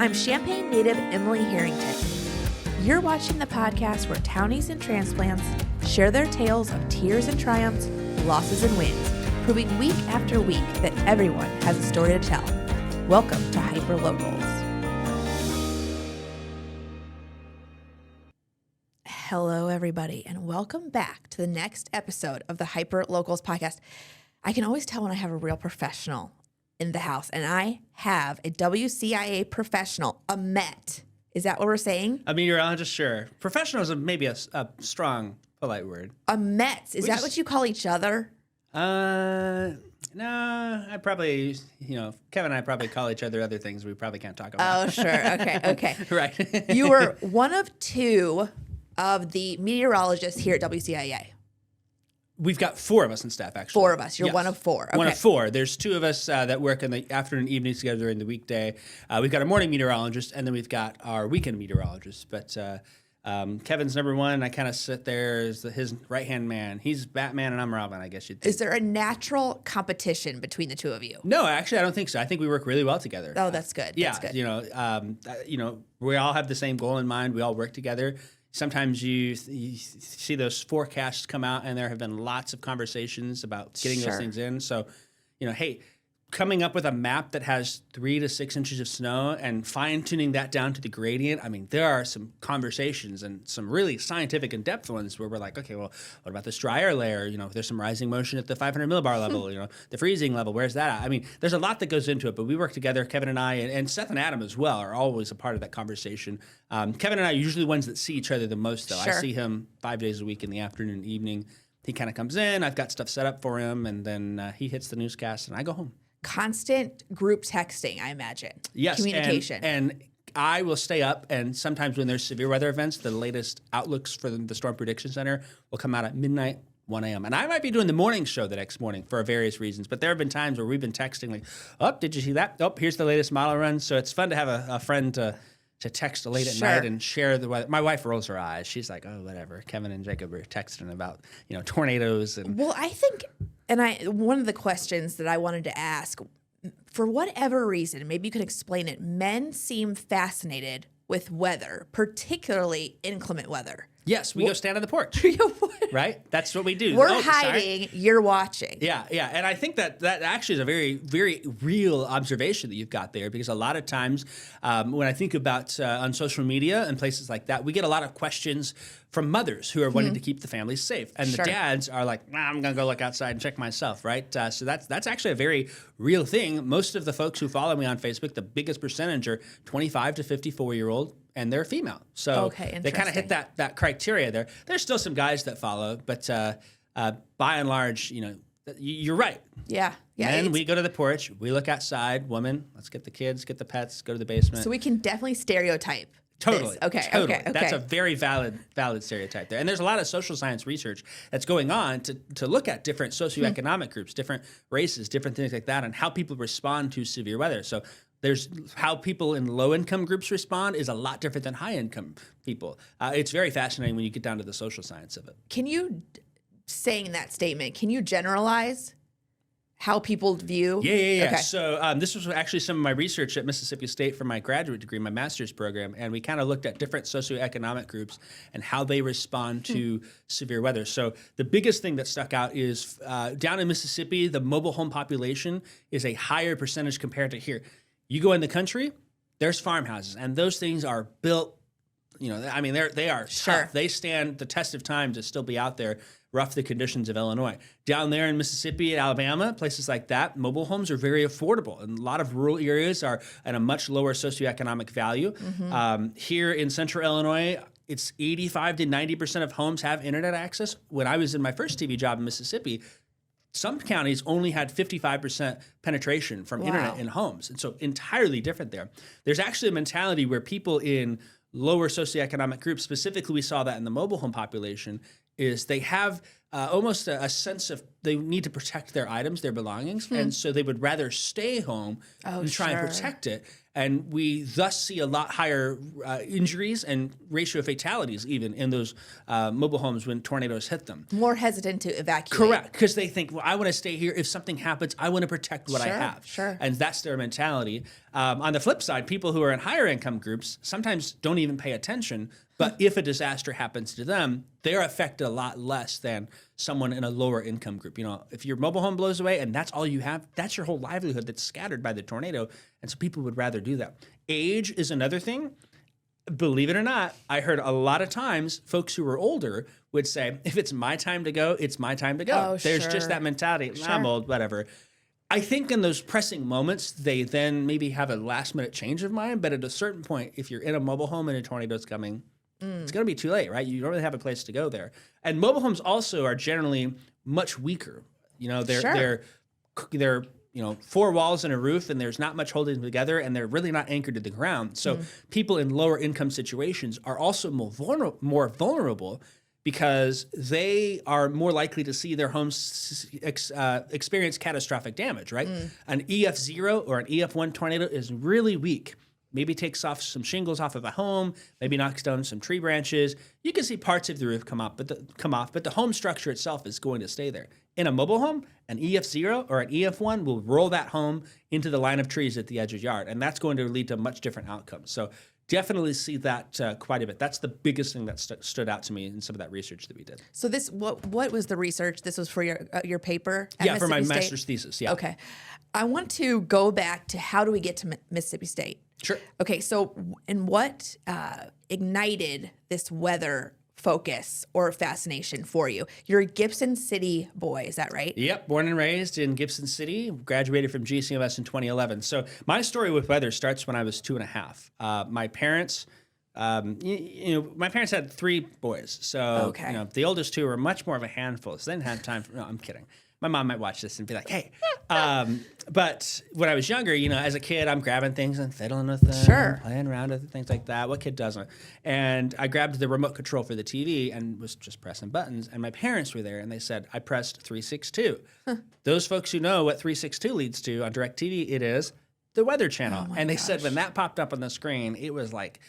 I'm Champaign native Emily Harrington. You're watching the podcast where townies and transplants share their tales of tears and triumphs, losses and wins, proving week after week that everyone has a story to tell. Welcome to HyperLocals. Hello, everybody, and welcome back to the next episode of the HyperLocals podcast. I can always tell when I have a real professional in the house, and I have a WCIA professional, a Met. Is that what we're saying? A meteorologist, sure. Professional is maybe a strong, polite word. A Met. Is that what you call each other? No, I probably, Kevin and I probably call each other things we probably can't talk about. Oh, sure. Okay. Right. You were one of two of the meteorologists here at WCIA. We've got four of us in staff, actually. Four of us. You're Yes. one of four. Okay. One of four. There's two of us that work in the afternoon and evenings together during the weekday. We've got a morning meteorologist, and then we've got our weekend meteorologist. But Kevin's number one. I kind of sit there as his right-hand man. He's Batman, and I'm Robin, I guess you'd think. Is there a natural competition between the two of you? No, actually, I don't think so. I think we work really well together. Oh, that's good. Yeah, That's good. We all have the same goal in mind. We all work together. Sometimes you see those forecasts come out, and there have been lots of conversations about getting those things in. So, hey, coming up with a map that has 3 to 6 inches of snow and fine-tuning that down to the gradient, I mean, there are some conversations and some really scientific in-depth ones where we're like, okay, well, what about this dry air layer? If there's some rising motion at the 500 millibar level, the freezing level, where's that at? I mean, there's a lot that goes into it, but we work together, Kevin and I, and Seth and Adam as well are always a part of that conversation. Kevin and I are usually the ones that see each other the most, though. Sure. I see him 5 days a week in the afternoon and evening. He kind of comes in, I've got stuff set up for him, and then he hits the newscast, and I go home. Constant group texting, I imagine. Yes, Communication. And I will stay up, and sometimes when there's severe weather events, the latest outlooks for the Storm Prediction Center will come out at midnight, 1 a.m. And I might be doing the morning show the next morning for various reasons, but there have been times where we've been texting like, oh, did you see that? Oh, here's the latest model run. So it's fun to have a friend to text late at night and share the weather. My wife rolls her eyes. She's like, oh, whatever. Kevin and Jacob are texting about, tornadoes. Well, I think, one of the questions that I wanted to ask, for whatever reason, maybe you could explain it, men seem fascinated with weather, particularly inclement weather. Yes, we go stand on the porch, right? That's what we do. We're hiding, you're watching. Yeah, and I think that actually is a very, very real observation that you've got there, because a lot of times when I think about on social media and places like that, we get a lot of questions from mothers who are wanting to keep the families safe, and the dads are like, I'm going to go look outside and check myself, right? So that's actually a very real thing. Most of the folks who follow me on Facebook, the biggest percentage are 25 to 54-year-old, and they're female. So they kind of hit that criteria there. There's still some guys that follow, but by and large, you're right. Yeah. And we go to the porch, we look outside, woman, let's get the kids, get the pets, go to the basement. So we can definitely stereotype. Totally. Okay. That's a very valid stereotype there. And there's a lot of social science research that's going on to look at different socioeconomic groups, different races, different things like that, and how people respond to severe weather. So there's how people in low-income groups respond is a lot different than high-income people. It's very fascinating when you get down to the social science of it. Can you, saying that statement, can you generalize how people view? Yeah. Okay. So this was actually some of my research at Mississippi State for my graduate degree, my master's program, and we kind of looked at different socioeconomic groups and how they respond to severe weather. So the biggest thing that stuck out is down in Mississippi, the mobile home population is a higher percentage compared to here. You go in the country, there's farmhouses, and those things are built, they are tough. They stand the test of time to still be out there, rough the conditions of Illinois. Down there in Mississippi and Alabama, places like that, mobile homes are very affordable, and a lot of rural areas are at a much lower socioeconomic value. Here in central Illinois, it's 85 to 90% of homes have internet access. When I was in my first TV job in Mississippi, some counties only had 55% penetration from internet in homes. And so entirely different there. There's actually a mentality where people in lower socioeconomic groups, specifically we saw that in the mobile home population, is they have almost a sense of they need to protect their items, their belongings, and so they would rather stay home and try and protect it. And we thus see a lot higher injuries and ratio of fatalities even in those mobile homes when tornadoes hit them. More hesitant to evacuate. Correct, because they think, well, I want to stay here. If something happens, I want to protect what I have. Sure. And that's their mentality. On the flip side, people who are in higher income groups sometimes don't even pay attention. But if a disaster happens to them, they're affected a lot less than someone in a lower income group. You know, if your mobile home blows away and that's all you have, that's your whole livelihood that's scattered by the tornado. And so people would rather do that. Age is another thing. Believe it or not, I heard a lot of times folks who were older would say, if it's my time to go, it's my time to go. Oh, There's sure. just that mentality. Sure. I'm old, whatever. I think in those pressing moments, they then maybe have a last minute change of mind. But at a certain point, if you're in a mobile home and a tornado's coming, it's going to be too late, right? You don't really have a place to go there. And mobile homes also are generally much weaker. You know, they're 4 walls and a roof, and there's not much holding them together, and they're really not anchored to the ground. So people in lower income situations are also more vulnerable because they are more likely to see their homes experience catastrophic damage, right? An EF0 or an EF1 tornado is really weak. Maybe takes off some shingles off of a home, maybe knocks down some tree branches. You can see parts of the roof come off, but the home structure itself is going to stay there. In a mobile home, an EF0 or an EF1 will roll that home into the line of trees at the edge of the yard, and that's going to lead to much different outcomes. So definitely see that quite a bit. That's the biggest thing that stood out to me in some of that research that we did. So this, what was the research? This was for your paper at Yeah, for my Mississippi State? master's thesis, yeah. Okay. I want to go back to how do we get to Mississippi State? Sure. Okay, so and what ignited this weather focus or fascination for you? You're a Gibson City boy, is that right? Yep, born and raised in Gibson City, graduated from GCMS in 2011. So my story with weather starts when I was 2.5. My parents, my parents had 3 boys. So the oldest 2 were much more of a handful. So they didn't have time for, no, I'm kidding. My mom might watch this and be like, hey. But when I was younger, as a kid, I'm grabbing things and fiddling with them. Sure. Playing around with things like that. What kid doesn't? And I grabbed the remote control for the TV and was just pressing buttons. And my parents were there and they said, I pressed 362. Those folks who know what 362 leads to on DirecTV, it is the Weather Channel. Oh and they said when that popped up on the screen, it was like,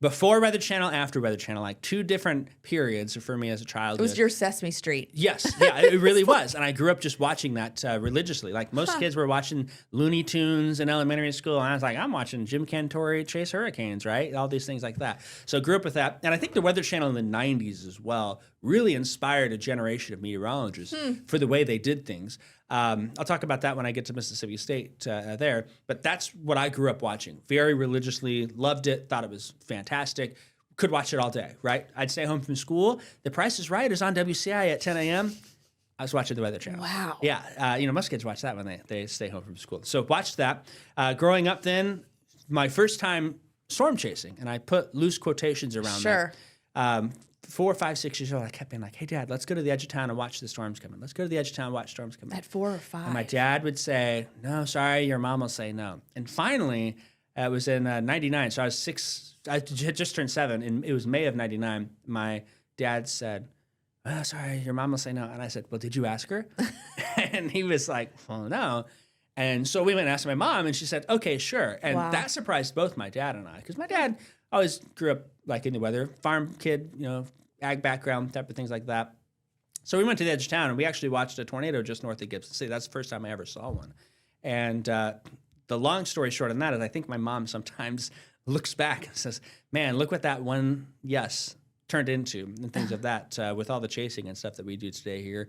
before Weather Channel, after Weather Channel, like 2 different periods for me as a child. It was your Sesame Street. Yes, yeah, it really was. And I grew up just watching that religiously. Like most kids were watching Looney Tunes in elementary school. And I was like, I'm watching Jim Cantori chase hurricanes, right? All these things like that. So I grew up with that. And I think the Weather Channel in the 90s as well really inspired a generation of meteorologists for the way they did things. I'll talk about that when I get to Mississippi State there. But that's what I grew up watching. Very religiously, loved it, thought it was fantastic. Could watch it all day, right? I'd stay home from school. The Price is Right is on WCI at 10 a.m. I was watching the Weather Channel. Wow. Yeah, most kids watch that when they stay home from school. So watched that. Growing up then, my first time storm chasing, and I put loose quotations around that. 4, 5, 6 years old, I kept being like, hey, Dad, let's go to the edge of town and watch the storms coming. Let's go to the edge of town and watch storms coming. At 4 or 5. And my dad would say, no, sorry, your mom will say no. And finally, it was in 99, so I was 6, I had just turned 7, and it was May of 99. My dad said, oh, sorry, your mom will say no. And I said, well, did you ask her? And he was like, well, no. And so we went and asked my mom, and she said, okay, sure. And that surprised both my dad and I, because my dad always grew up like in the weather, farm kid, ag background, type of things like that. So we went to the edge of town, and we actually watched a tornado just north of Gibson City. That's the first time I ever saw one. And the long story short on that is I think my mom sometimes looks back and says, man, look what that one yes turned into and things of that with all the chasing and stuff that we do today here.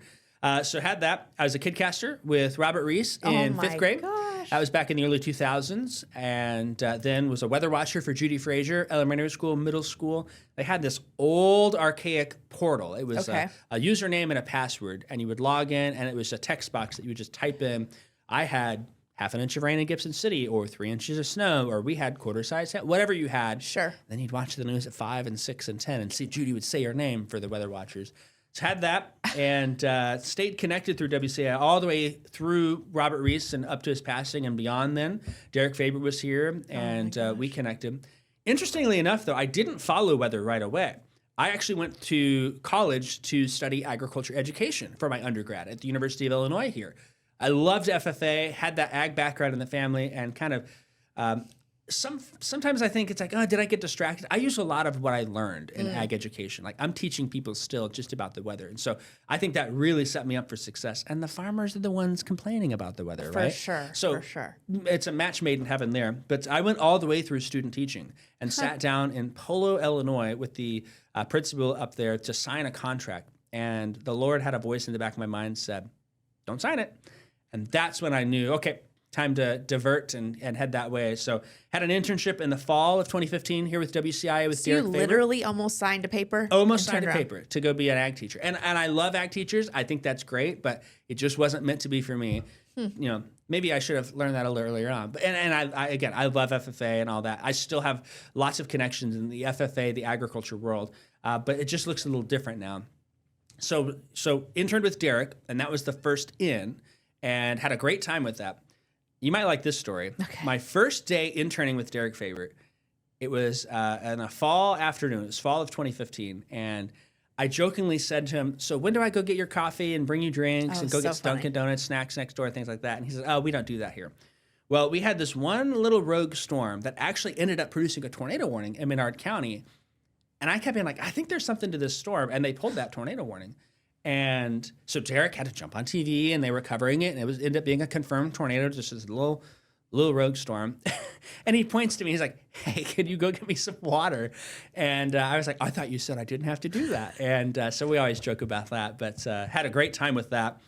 So had that. I was a kid caster with Robert Reese in 5th grade. Gosh. That was back in the early 2000s. And then was a weather watcher for Judy Frazier, elementary school, middle school. They had this old archaic portal. It was a username and a password. And you would log in, and it was a text box that you would just type in. I had half an inch of rain in Gibson City, or 3 inches of snow, or we had quarter size, whatever you had. Sure. Then you'd watch the news at 5 and 6 and 10 and see Judy would say your name for the weather watchers. So had that and stayed connected through WCI all the way through Robert Reese and up to his passing and beyond then. Derek Faber was here, and we connected. Interestingly enough, though, I didn't follow weather right away. I actually went to college to study agriculture education for my undergrad at the University of Illinois here. I loved FFA, had that ag background in the family, and kind of Sometimes I think it's like, oh, did I get distracted? I use a lot of what I learned in ag education. Like I'm teaching people still just about the weather. And so I think that really set me up for success. And the farmers are the ones complaining about the weather, right? For sure. It's a match made in heaven there. But I went all the way through student teaching and sat down in Polo, Illinois with the principal up there to sign a contract. And the Lord had a voice in the back of my mind said, don't sign it. And that's when I knew, okay, time to divert and head that way. So had an internship in the fall of 2015 here with WCIA with Derek Faber. You literally almost signed a paper? Almost signed a paper to go be an ag teacher. And I love ag teachers. I think that's great, but it just wasn't meant to be for me. You know, maybe I should have learned that a little earlier on. But and I love FFA and all that. I still have lots of connections in the FFA, the agriculture world, but it just looks a little different now. So interned with Derek, and that was the first in, and had a great time with that. You might like this story. Okay. My first day interning with Derek Faber, it was in a fall afternoon. It was fall of 2015. And I jokingly said to him, so when do I go get your coffee and bring you drinks and go get Dunkin' Donuts, snacks next door, things like that? And he says, oh, we don't do that here. Well, we had this one little rogue storm that actually ended up producing a tornado warning in Menard County. And I kept being like, I think there's something to this storm. And they pulled that tornado warning. And so Derek had to jump on TV, and they were covering it, and it ended up being a confirmed tornado, just this little rogue storm. And he points to me, he's like, hey, can you go get me some water? And I was like, I thought you said I didn't have to do that. And so we always joke about that, but had a great time with that.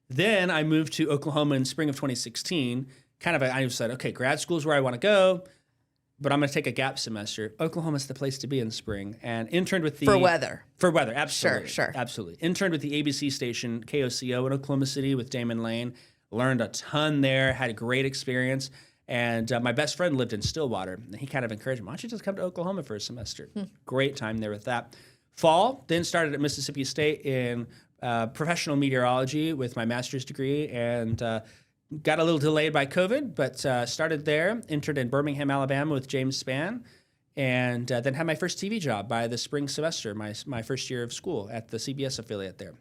Then I moved to Oklahoma in spring of 2016. I said, okay, grad school is where I want to go, but I'm going to take a gap semester. Oklahoma's the place to be in spring. And interned with the... For weather, absolutely. Sure. Absolutely. Interned with the ABC station, KOCO in Oklahoma City with Damon Lane. Learned a ton there, had a great experience. And my best friend lived in Stillwater. And he kind of encouraged me, why don't you just come to Oklahoma for a semester? Great time there with that. Fall, then started at Mississippi State in professional meteorology with my master's degree. And... got a little delayed by COVID, but started there, entered in Birmingham, Alabama with James Spann, and then had my first TV job by the spring semester, my first year of school at the CBS affiliate there.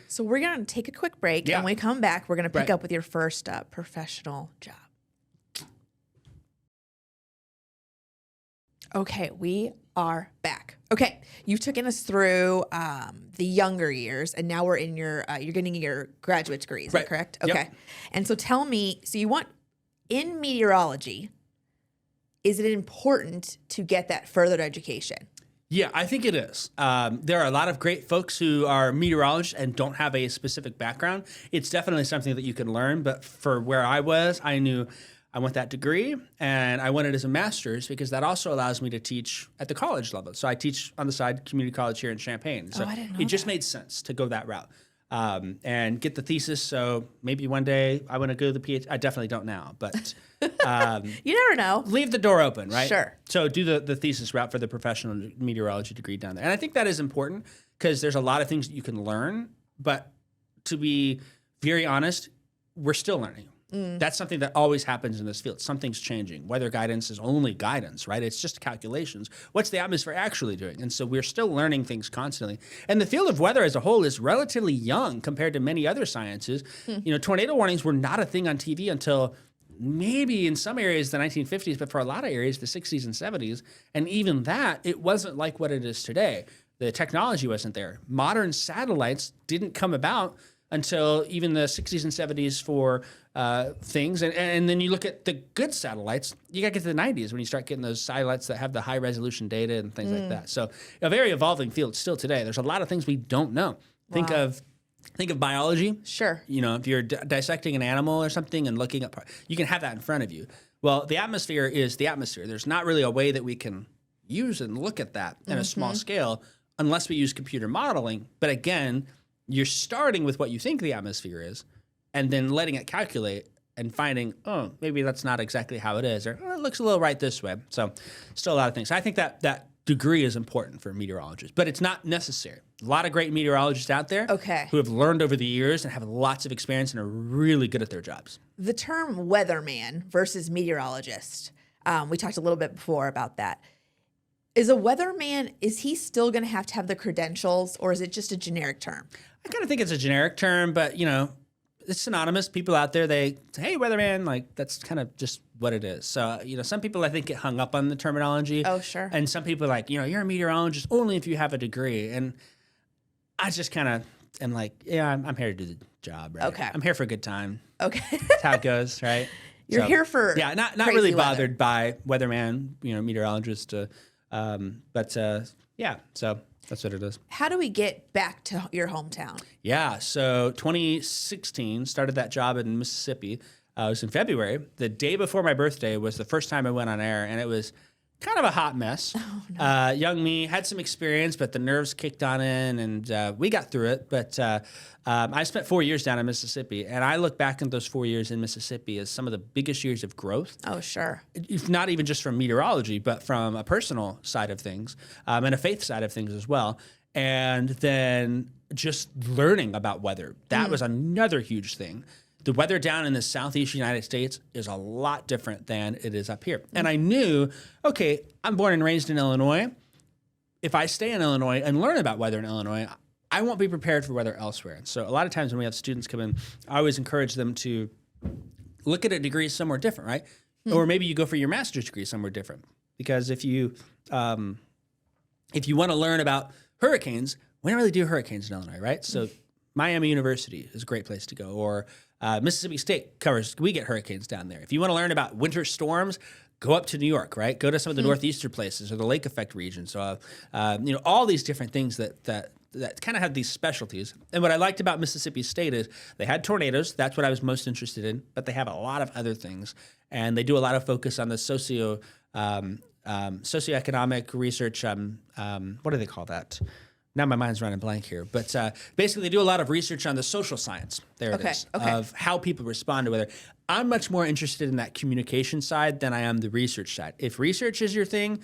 So we're going to take a quick break, and when we come back, we're going to pick up with your first professional job. Okay, we are back. Okay, you've taken us through the younger years, and now we're in you're getting your graduate degree. Is that correct? Okay. Yep. And so tell me, so you want, in meteorology, is it important to get that further education? Yeah, I think it is. There are a lot of great folks who are meteorologists and don't have a specific background. It's definitely something that you can learn, but for where I was, I knew I want that degree, and I want it as a master's because that also allows me to teach at the college level. So I teach on the side community college here in Champaign. So it just made sense to go that route and get the thesis. So maybe one day I want to go to the PhD. I definitely don't now, but you never know. Leave the door open, right? Sure. So do the thesis route for the professional meteorology degree down there. And I think that is important because there's a lot of things that you can learn, but to be very honest, we're still learning. That's something that always happens in this field. Something's changing. Weather guidance is only guidance, right? It's just calculations. What's the atmosphere actually doing? And so we're still learning things constantly. And the field of weather as a whole is relatively young compared to many other sciences. You know, tornado warnings were not a thing on TV until maybe in some areas the 1950s, but for a lot of areas the 60s and 70s. And even that, it wasn't like what it is today. The technology wasn't there. Modern satellites didn't come about until even the 60s and 70s for things. And then you look at the good satellites, you got to get to the 90s when you start getting those satellites that have the high resolution data and things like that. So a very evolving field still today. There's a lot of things we don't know. Think of biology. Sure. You know, if you're dissecting an animal or something and looking at you can have that in front of you. Well, the atmosphere is the atmosphere. There's not really a way that we can use and look at that in a small scale unless we use computer modeling. But again, you're starting with what you think the atmosphere is and then letting it calculate and finding, oh, maybe that's not exactly how it is, or oh, it looks a little right this way. So still a lot of things. I think that degree is important for meteorologists, but it's not necessary. A lot of great meteorologists out there who have learned over the years and have lots of experience and are really good at their jobs. The term weatherman versus meteorologist, we talked a little bit before about that. Is a weatherman, is he still going to have the credentials, or is it just a generic term? I kind of think it's a generic term, but, you know, it's synonymous. People out there, they say, hey, weatherman, like that's kind of just what it is. So, some people I think get hung up on the terminology. Oh, sure. And some people are like, you're a meteorologist only if you have a degree. And I just kind of am like, yeah, I'm here to do the job, right? Okay. I'm here for a good time. Okay. That's how it goes, right? You're here for not crazy really weather. bothered by weatherman, meteorologist. Yeah, so that's what it is. How do we get back to your hometown? Yeah, so 2016, started that job in Mississippi. It was in February. The day before my birthday was the first time I went on air, and it was kind of a hot mess. Oh, no. Young me, had some experience, but the nerves kicked on in, and we got through it. But I spent 4 years down in Mississippi, and I look back at those 4 years in Mississippi as some of the biggest years of growth. Oh, sure. If not even just from meteorology, but from a personal side of things and a faith side of things as well. And then just learning about weather. That was another huge thing. The weather down in the southeast United States is a lot different than it is up here. And I knew, okay, I'm born and raised in Illinois. If I stay in Illinois and learn about weather in Illinois, I won't be prepared for weather elsewhere. And so a lot of times when we have students come in, I always encourage them to look at a degree somewhere different, right? Or maybe you go for your master's degree somewhere different. Because if you want to learn about hurricanes, we don't really do hurricanes in Illinois, right? So Miami University is a great place to go. Or Mississippi State we get hurricanes down there. If you want to learn about winter storms, go up to New York, right? Go to some of the northeastern places or the lake effect region. So, all these different things that kind of have these specialties. And what I liked about Mississippi State is they had tornadoes. That's what I was most interested in. But they have a lot of other things. And they do a lot of focus on the socioeconomic research. What do they call that? Now my mind's running blank here. But basically, they do a lot of research on the social science. There it is. Okay. Of how people respond to weather. I'm much more interested in that communication side than I am the research side. If research is your thing,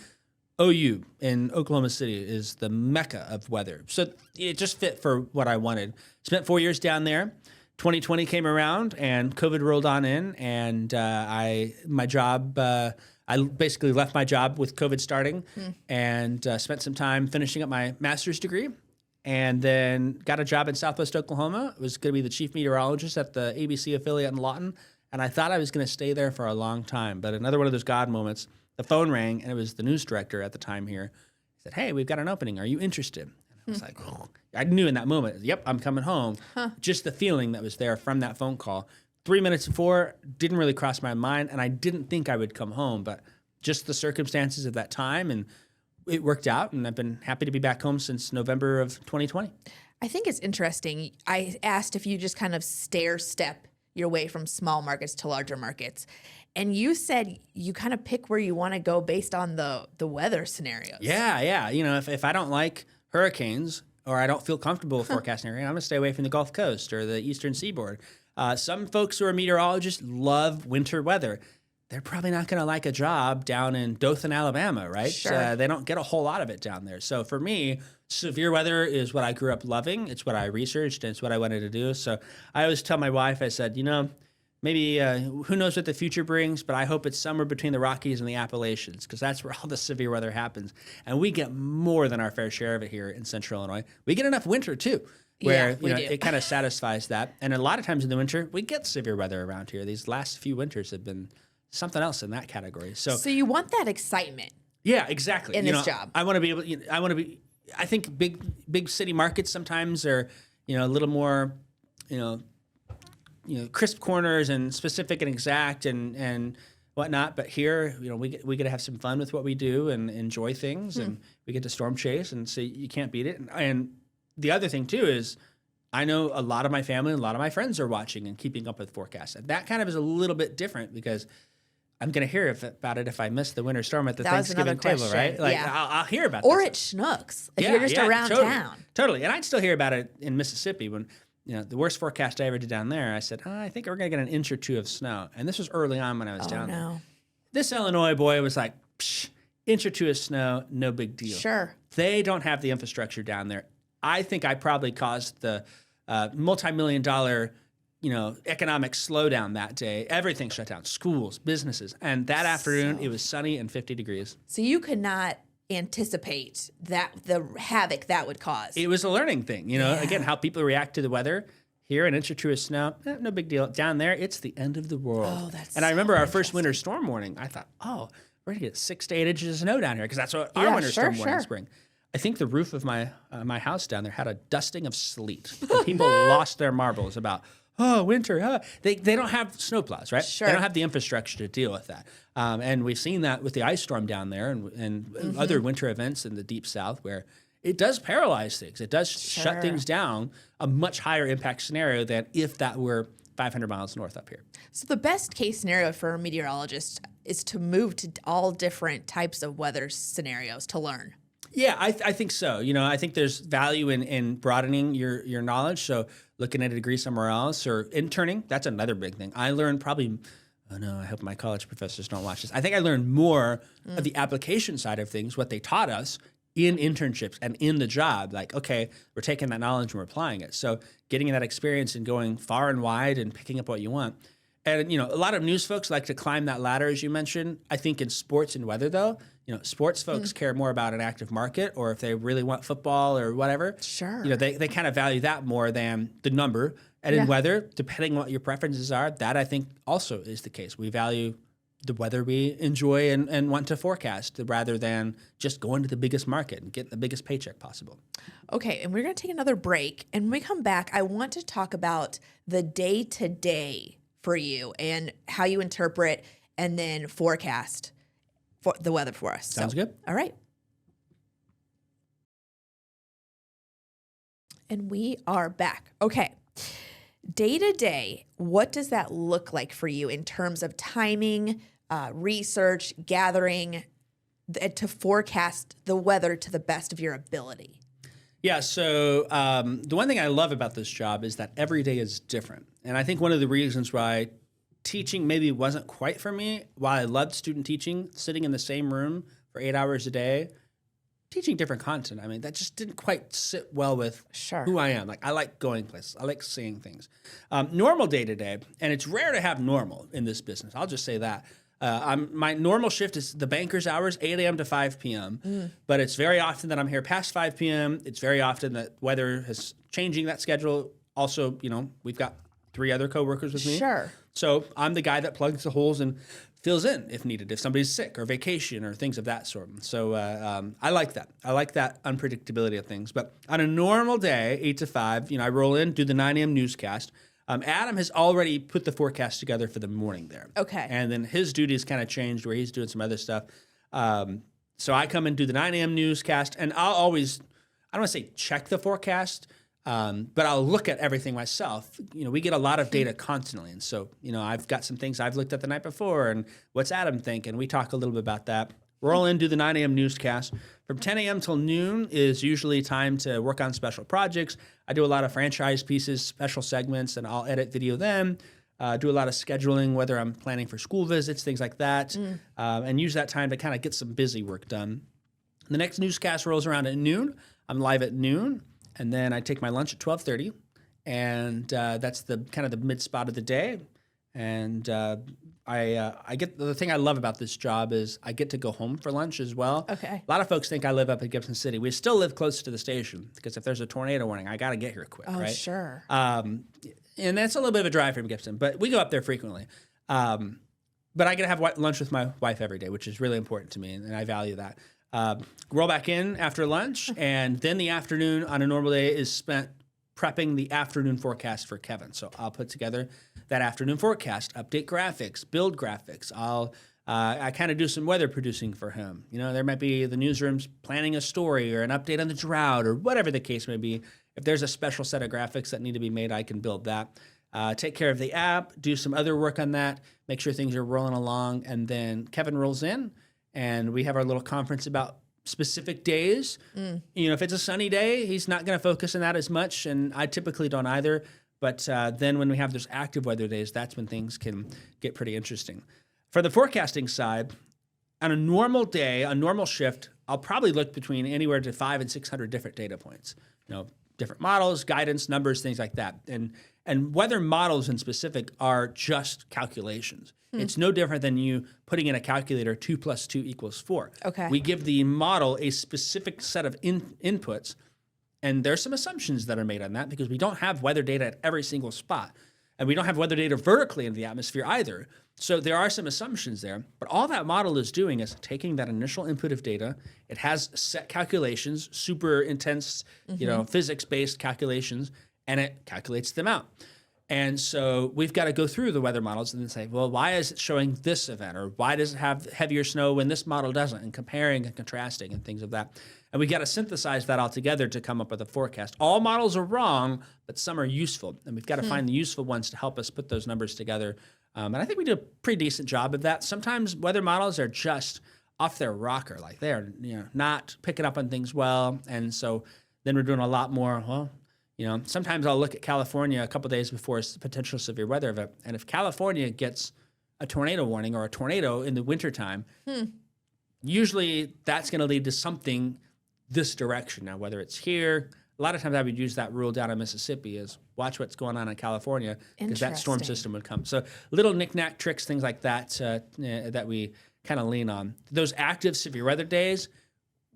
OU in Oklahoma City is the mecca of weather. So it just fit for what I wanted. Spent 4 years down there. 2020 came around and COVID rolled on in, and I basically left my job with COVID starting and spent some time finishing up my master's degree, and then got a job in Southwest Oklahoma. I was going to be the chief meteorologist at the ABC affiliate in Lawton, and I thought I was going to stay there for a long time. But another one of those God moments, the phone rang, and it was the news director at the time here. He said, "Hey, we've got an opening. Are you interested?" And I was like, oh. I knew in that moment, yep, I'm coming home. Just the feeling that was there from that phone call. 3 minutes before, didn't really cross my mind, and I didn't think I would come home, but just the circumstances of that time, and it worked out, and I've been happy to be back home since November of 2020. I think it's interesting. I asked if you just kind of stair-step your way from small markets to larger markets, and you said you kind of pick where you want to go based on the weather scenarios. Yeah. If I don't like hurricanes or I don't feel comfortable forecasting area, I'm going to stay away from the Gulf Coast or the Eastern Seaboard. Some folks who are meteorologists love winter weather. They're probably not going to like a job down in Dothan, Alabama, right? Sure. They don't get a whole lot of it down there. So for me, severe weather is what I grew up loving. It's what I researched, and it's what I wanted to do. So I always tell my wife, I said, maybe who knows what the future brings, but I hope it's somewhere between the Rockies and the Appalachians, because that's where all the severe weather happens. And we get more than our fair share of it here in Central Illinois. We get enough winter, too, where it kind of satisfies that. And a lot of times in the winter, we get severe weather around here. These last few winters have been something else in that category. So you want that excitement. Yeah, exactly. In this job. I want to be able, I think big city markets sometimes are, a little more, crisp corners and specific and exact and whatnot. But here, we get to have some fun with what we do and enjoy things, and we get to storm chase, and so you can't beat it. And the other thing too is, I know a lot of my family and a lot of my friends are watching and keeping up with forecasts. And that kind of is a little bit different because I'm going to hear about it if I miss the winter storm at the Thanksgiving table, right? I'll hear about it. Or it schnooks if you're just around town. Totally. And I'd still hear about it in Mississippi when, the worst forecast I ever did down there, I said, I think we're going to get an inch or two of snow. And this was early on when I was down there. This Illinois boy was like, inch or two of snow, no big deal. Sure. They don't have the infrastructure down there. I think I probably caused the multi-million-dollar economic slowdown that day. Everything shut down, schools, businesses. And that afternoon, it was sunny and 50 degrees. So you could not anticipate the havoc that would cause. It was a learning thing, again, how people react to the weather. Here, an inch or two of snow, no big deal. Down there, it's the end of the world. Oh, that's and I remember so our first winter storm warning. I thought, oh, we're going to get 6 to 8 inches of snow down here because that's what our winter storm warnings bring. I think the roof of my house down there had a dusting of sleet. And people lost their marbles about, winter. They don't have snowplows, right? Sure. They don't have the infrastructure to deal with that. And we've seen that with the ice storm down there and other winter events in the deep south where it does paralyze things. It does shut things down, a much higher impact scenario than if that were 500 miles north up here. So the best case scenario for a meteorologist is to move to all different types of weather scenarios to learn. Yeah, I think so. I think there's value in broadening your knowledge. So looking at a degree somewhere else or interning, that's another big thing. I learned probably, I hope my college professors don't watch this. I think I learned more of the application side of things, what they taught us in internships and in the job. Like, okay, we're taking that knowledge and we're applying it. So getting that experience and going far and wide and picking up what you want. And, a lot of news folks like to climb that ladder, as you mentioned. I think in sports and weather, though, sports folks care more about an active market or if they really want football or whatever. Sure. They kind of value that more than the number. And in weather, depending on what your preferences are, that I think also is the case. We value the weather we enjoy and want to forecast rather than just going to the biggest market and get the biggest paycheck possible. Okay, and we're going to take another break. And when we come back, I want to talk about the day-to-day for you and how you interpret and then forecast for the weather for us. Sounds good. All right. And we are back. Okay. Day to day, what does that look like for you in terms of timing, research, gathering to forecast the weather to the best of your ability? Yeah, so the one thing I love about this job is that every day is different. And I think one of the reasons why teaching maybe wasn't quite for me, while I loved student teaching, sitting in the same room for 8 hours a day, teaching different content, I mean, that just didn't quite sit well with who I am. Like, I like going places. I like seeing things. Normal day-to-day, and it's rare to have normal in this business. I'll just say that. My normal shift is the banker's hours, 8 a.m. to 5 p.m. But it's very often that I'm here past 5 p.m. It's very often that weather is changing that schedule. Also, we've got 3 other coworkers with me. Sure. So I'm the guy that plugs the holes and fills in if needed, if somebody's sick or vacation or things of that sort. So I like that. I like that unpredictability of things. But on a normal day, 8 to 5, I roll in, do the 9 a.m. newscast. Adam has already put the forecast together for the morning there. Okay. And then his duties kind of changed where he's doing some other stuff. So I come and do the 9 a.m. newscast, and I'll always, I don't want to say check the forecast, but I'll look at everything myself. We get a lot of data constantly. And so, I've got some things I've looked at the night before, and what's Adam think? And we talk a little bit about that. Roll in, do the 9 a.m. newscast. From 10 a.m. till noon is usually time to work on special projects. I do a lot of franchise pieces, special segments, and I'll edit video them. Do a lot of scheduling, whether I'm planning for school visits, things like that, and use that time to kind of get some busy work done. The next newscast rolls around at noon. I'm live at noon, and then I take my lunch at 12:30, and that's the kind of the mid spot of the day. And I get the thing I love about this job is I get to go home for lunch as well. Okay. A lot of folks think I live up in Gibson City. We still live close to the station because if there's a tornado warning, I got to get here quick, right? Sure. And that's a little bit of a drive from Gibson, but we go up there frequently. But I get to have lunch with my wife every day, which is really important to me, and I value that. Roll back in after lunch, and then the afternoon on a normal day is spent prepping the afternoon forecast for Kevin. So I'll put together that afternoon forecast, update graphics, build graphics. I kind of do some weather producing for him. There might be the newsroom's planning a story or an update on the drought or whatever the case may be. If there's a special set of graphics that need to be made, I can build that. Take care of the app, do some other work on that, make sure things are rolling along, and then Kevin rolls in, and we have our little conference about specific days. If it's a sunny day, he's not going to focus on that as much, and I typically don't either. But then when we have those active weather days, that's when things can get pretty interesting. For the forecasting side, on a normal day, a normal shift, I'll probably look between anywhere to 500 and 600 different data points. Different models, guidance, numbers, things like that. And weather models in specific are just calculations. It's no different than you putting in a calculator 2 + 2 = 4. Okay. We give the model a specific set of inputs, And there's some assumptions that are made on that because we don't have weather data at every single spot. And we don't have weather data vertically in the atmosphere either. So there are some assumptions there. But all that model is doing is taking that initial input of data. It has set calculations, super intense, physics-based calculations, and it calculates them out. And so we've got to go through the weather models and then say, well, why is it showing this event? Or why does it have heavier snow when this model doesn't? And comparing and contrasting and things of that. And we got to synthesize that all together to come up with a forecast. All models are wrong, but some are useful. And we've got to find the useful ones to help us put those numbers together. And I think we do a pretty decent job of that. Sometimes weather models are just off their rocker. Like they're not picking up on things well. And so then we're doing a lot more, sometimes I'll look at California a couple days before a potential severe weather event. And if California gets a tornado warning or a tornado in the wintertime, usually that's going to lead to something this direction. Now, whether it's here, a lot of times I would use that rule down in Mississippi is watch what's going on in California because that storm system would come. So little knick-knack tricks, things like that, that we kind of lean on. Those active severe weather days,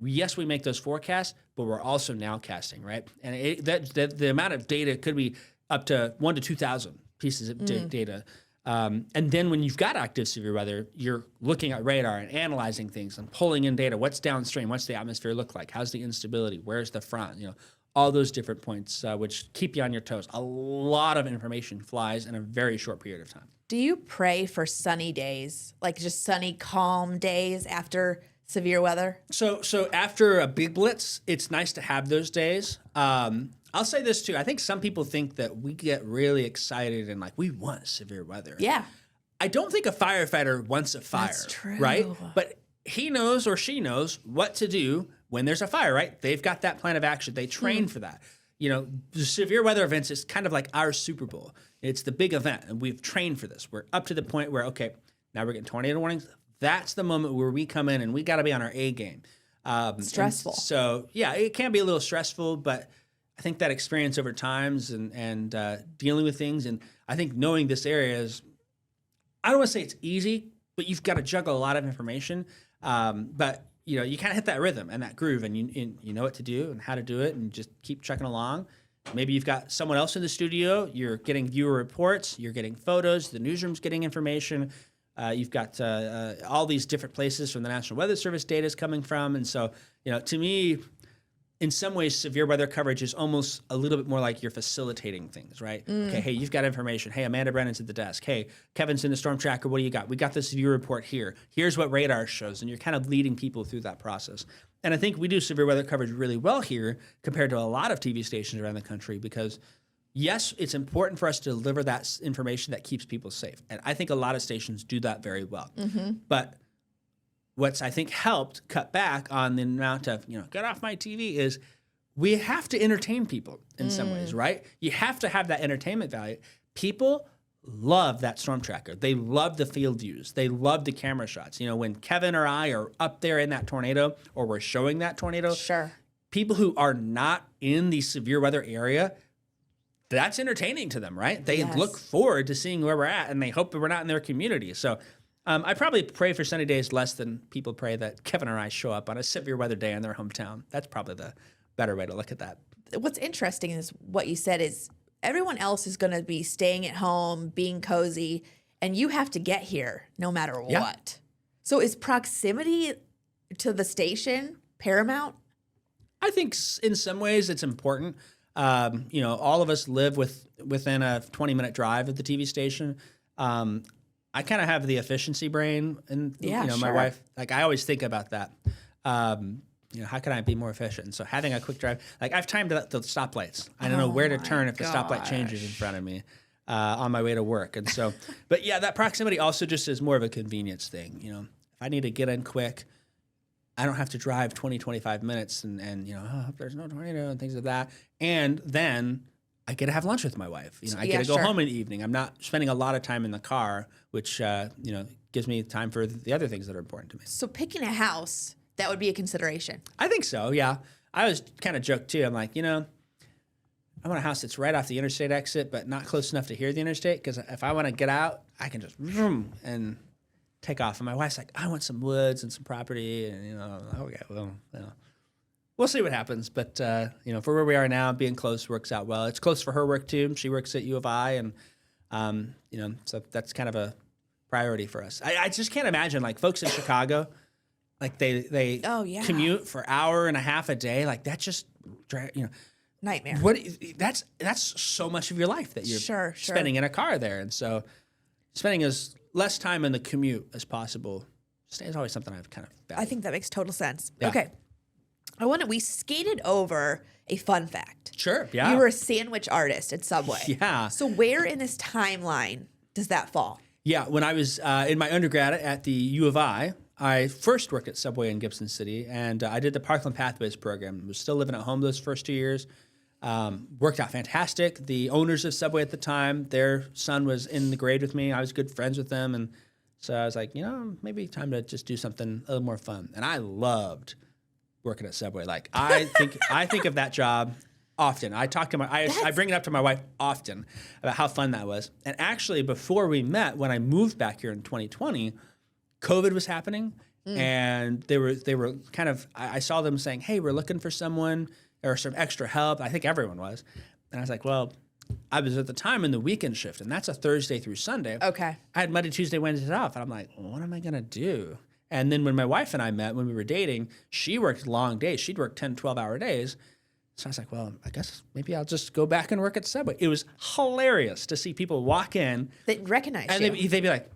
yes, we make those forecasts, but we're also nowcasting, right? And the amount of data could be up to 1,000 to 2,000 pieces of data. And then when you've got active severe weather, you're looking at radar and analyzing things and pulling in data. What's downstream? What's the atmosphere look like? How's the instability? Where's the front? All those different points, which keep you on your toes. A lot of information flies in a very short period of time. Do you pray for sunny days, like just sunny, calm days after severe weather? So after a big blitz, it's nice to have those days. I'll say this too. I think some people think that we get really excited and like we want severe weather. Yeah. I don't think a firefighter wants a fire. That's true. Right? But he knows or she knows what to do when there's a fire, right? They've got that plan of action. They train for that. The severe weather events is kind of like our Super Bowl. It's the big event, and we've trained for this. We're up to the point where, okay, now we're getting tornado warnings. That's the moment where we come in and we got to be on our A game. Stressful. So, yeah, it can be a little stressful, but I think that experience over times and dealing with things, and I think knowing this area is, I don't want to say it's easy, but you've got to juggle a lot of information. But you kind of hit that rhythm and that groove, and you know what to do and how to do it, and just keep trucking along. Maybe you've got someone else in the studio. You're getting viewer reports. You're getting photos. The newsroom's getting information. You've got all these different places from the National Weather Service data is coming from. And so, to me, in some ways, severe weather coverage is almost a little bit more like you're facilitating things, right? Okay, hey, you've got information. Hey, Amanda Brennan's at the desk. Hey, Kevin's in the storm tracker. What do you got? We got this view report here. Here's what radar shows. And you're kind of leading people through that process. And I think we do severe weather coverage really well here compared to a lot of TV stations around the country because, yes, it's important for us to deliver that information that keeps people safe. And I think a lot of stations do that very well. But what's, I think, helped cut back on the amount of, get off my TV is we have to entertain people in some ways, right? You have to have that entertainment value. People love that storm tracker. They love the field views. They love the camera shots. When Kevin or I are up there in that tornado or we're showing that tornado, sure, people who are not in the severe weather area, that's entertaining to them, right? They look forward to seeing where we're at, and they hope that we're not in their community. So I probably pray for sunny days less than people pray that Kevin or I show up on a severe weather day in their hometown. That's probably the better way to look at that. What's interesting is what you said is everyone else is going to be staying at home, being cozy, and you have to get here no matter what. So is proximity to the station paramount? I think in some ways it's important. All of us live within a 20-minute drive of the TV station. I kind of have the efficiency brain, and my wife, I always think about that. How can I be more efficient? So having a quick drive, I've timed the stoplights. I don't know where to turn if the stoplight changes in front of me on my way to work. And so, but yeah, that proximity also just is more of a convenience thing. If I need to get in quick, I don't have to drive 20, 25 minutes and there's no tornado and things like that. And then I get to have lunch with my wife. I get to go home in the evening. I'm not spending a lot of time in the car, which, gives me time for the other things that are important to me. So picking a house, that would be a consideration. I think so, yeah. I was kind of joked too. I'm like, I want a house that's right off the interstate exit, but not close enough to hear the interstate. Because if I want to get out, I can just vroom and take off. And my wife's like, I want some woods and some property. And, okay, well, we'll see what happens. But for where we are now, being close works out well. It's close for her work too. She works at U of I, and so that's kind of a priority for us. I just can't imagine like folks in Chicago, like they commute for hour and a half a day. Like that just nightmare. That's so much of your life that you're Sure. spending in a car there, and so spending as less time in the commute as possible is always something I've kind of valued. I think that makes total sense. Yeah. Okay. We skated over a fun fact. Sure, yeah. You were a sandwich artist at Subway. Yeah. So where in this timeline does that fall? Yeah, when I was in my undergrad at the U of I first worked at Subway in Gibson City, and I did the Parkland Pathways program. I was still living at home those first 2 years. Worked out fantastic. The owners of Subway at the time, their son was in the grade with me. I was good friends with them, and so I was like, maybe time to just do something a little more fun. And I loved working at Subway. Like I think of that job often. I bring it up to my wife often about how fun that was. And actually, before we met, when I moved back here in 2020, COVID was happening, and they were kind of. I saw them saying, "Hey, we're looking for someone or some extra help." I think everyone was, and I was like, "Well." I was at the time in the weekend shift, and that's a Thursday through Sunday. Okay. I had Monday, Tuesday, Wednesday off, and I'm like, what am I going to do? And then when my wife and I met, when we were dating, she worked long days. She'd work 10, 12-hour days. So I was like, well, I guess maybe I'll just go back and work at Subway. It was hilarious to see people walk in. They'd recognize and you. they'd be like,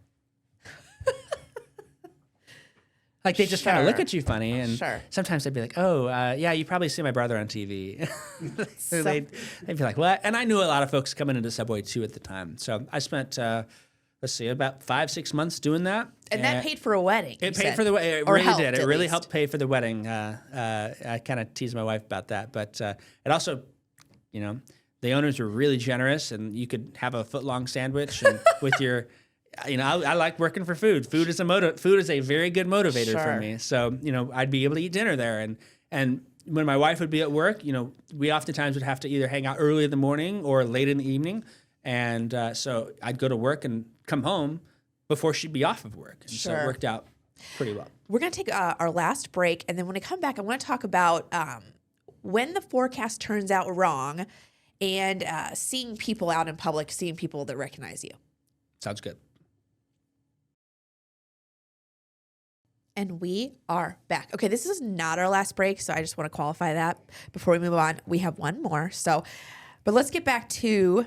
like they just kind of look at you funny, and sometimes they'd be like, "Oh, yeah, you probably see my brother on TV." So they'd be like, "What?" And I knew a lot of folks coming into Subway too at the time. So I spent, about 5-6 months doing that. And that paid for a wedding. It paid for the wedding. It really did. It really helped pay for the wedding. I kind of teased my wife about that, but it also, the owners were really generous, and you could have a foot-long sandwich and with your. I like working for food. Food is a very good motivator for me. So, I'd be able to eat dinner there. And when my wife would be at work, we oftentimes would have to either hang out early in the morning or late in the evening. And so I'd go to work and come home before she'd be off of work. And so it worked out pretty well. We're going to take our last break. And then when I come back, I want to talk about when the forecast turns out wrong and seeing people out in public, seeing people that recognize you. Sounds good. And we are back. Okay, this is not our last break, so I just want to qualify that before we move on. We have one more. But let's get back to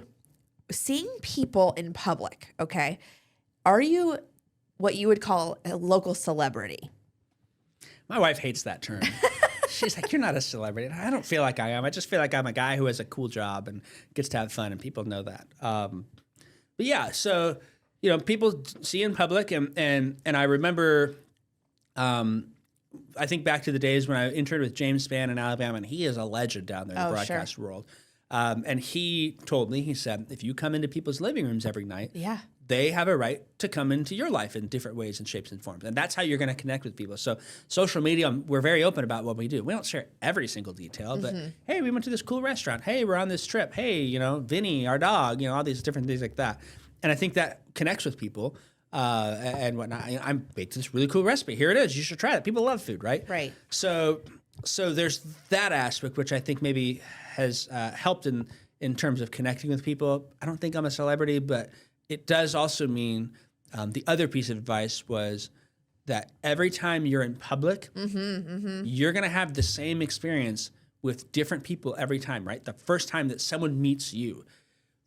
seeing people in public, okay? Are you what you would call a local celebrity? My wife hates that term. She's like, "You're not a celebrity." I don't feel like I am. I just feel like I'm a guy who has a cool job and gets to have fun, and people know that. But yeah, so, people see in public, and I remember... I think back to the days when I interned with James Spann in Alabama, and he is a legend down there in the broadcast world. And he told me, he said, if you come into people's living rooms every night, they have a right to come into your life in different ways and shapes and forms. And that's how you're going to connect with people. So social media, we're very open about what we do. We don't share every single detail, but hey, we went to this cool restaurant. Hey, we're on this trip. Hey, Vinny, our dog, all these different things like that. And I think that connects with people. And whatnot. I baked this really cool recipe. Here it is. You should try it. People love food, right? Right. So there's that aspect, which I think maybe has helped in terms of connecting with people. I don't think I'm a celebrity, but it does also mean the other piece of advice was that every time you're in public, you're going to have the same experience with different people every time, right? The first time that someone meets you,